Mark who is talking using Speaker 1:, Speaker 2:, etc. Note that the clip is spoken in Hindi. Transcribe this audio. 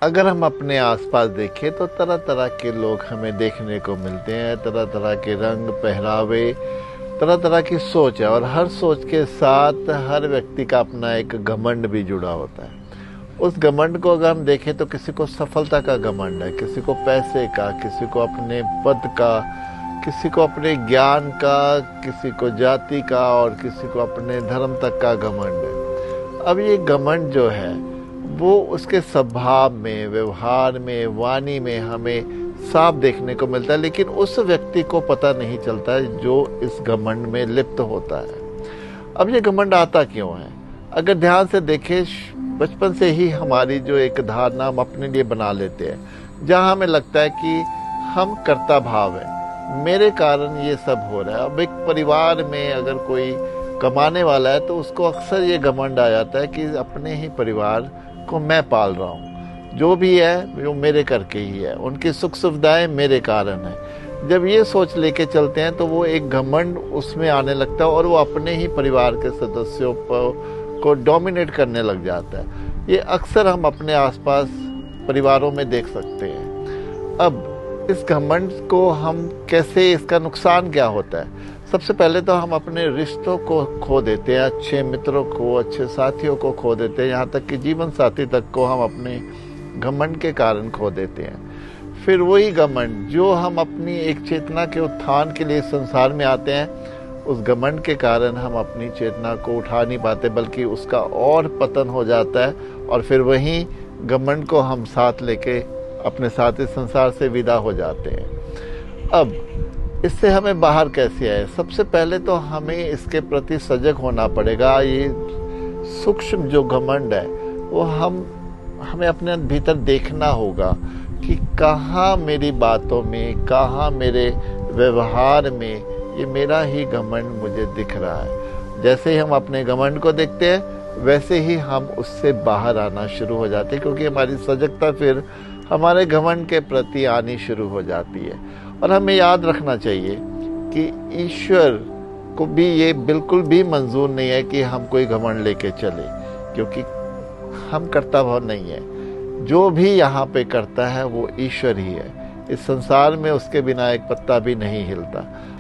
Speaker 1: अगर हम अपने आसपास देखें तो तरह तरह के लोग हमें देखने को मिलते हैं। तरह तरह के रंग, पहरावे, तरह तरह की सोच है, और हर सोच के साथ हर व्यक्ति का अपना एक घमंड भी जुड़ा होता है। उस घमंड को अगर हम देखें तो किसी को सफलता का घमंड है, किसी को पैसे का, किसी को अपने पद का, किसी को अपने ज्ञान का, किसी को जाति का, और किसी को अपने धर्म तक का घमंड है। अब ये घमंड जो है वो उसके स्वभाव में, व्यवहार में, वाणी में हमें साफ देखने को मिलता है, लेकिन उस व्यक्ति को पता नहीं चलता है जो इस घमंड में लिप्त होता है। अब ये घमंड आता क्यों है? अगर ध्यान से देखें, बचपन से ही हमारी जो एक धारणा हम अपने लिए बना लेते हैं, जहां हमें लगता है कि हम कर्ता भाव है, मेरे कारण ये सब हो रहा है। अब एक परिवार में अगर कोई कमाने वाला है तो उसको अक्सर ये घमंड आ जाता है कि अपने ही परिवार को मैं पाल रहा हूँ, जो भी है वो मेरे करके ही है, उनकी सुख सुविधाएं मेरे कारण है। जब ये सोच लेके चलते हैं तो वो एक घमंड उसमें आने लगता है और वो अपने ही परिवार के सदस्यों को डोमिनेट करने लग जाता है। ये अक्सर हम अपने आसपास परिवारों में देख सकते हैं। अब इस घमंड को हम कैसे, इसका नुकसान क्या होता है? सबसे पहले तो हम अपने रिश्तों को खो देते हैं, अच्छे मित्रों को, अच्छे साथियों को खो देते हैं, यहाँ तक कि जीवन साथी तक को हम अपने घमंड के कारण खो देते हैं। फिर वही घमंड जो हम अपनी एक चेतना के उत्थान के लिए संसार में आते हैं, उस घमंड के कारण हम अपनी चेतना को उठा नहीं पाते, बल्कि उसका और पतन हो जाता है, और फिर वही घमंड को हम साथ लेके अपने साथ इस संसार से विदा हो जाते हैं। अब इससे हमें बाहर कैसे आए? सबसे पहले तो हमें इसके प्रति सजग होना पड़ेगा। ये सूक्ष्म जो घमंड है वो हमें अपने भीतर देखना होगा कि कहाँ मेरी बातों में, कहाँ मेरे व्यवहार में ये मेरा ही घमंड मुझे दिख रहा है। जैसे ही हम अपने घमंड को देखते हैं वैसे ही हम उससे बाहर आना शुरू हो जाते हैं, क्योंकि हमारी सजगता फिर हमारे घमंड के प्रति आनी शुरू हो जाती है। और हमें याद रखना चाहिए कि ईश्वर को भी ये बिल्कुल भी मंजूर नहीं है कि हम कोई घमंड लेके चले, क्योंकि हम कर्ता भाव नहीं है। जो भी यहाँ पे करता है वो ईश्वर ही है। इस संसार में उसके बिना एक पत्ता भी नहीं हिलता।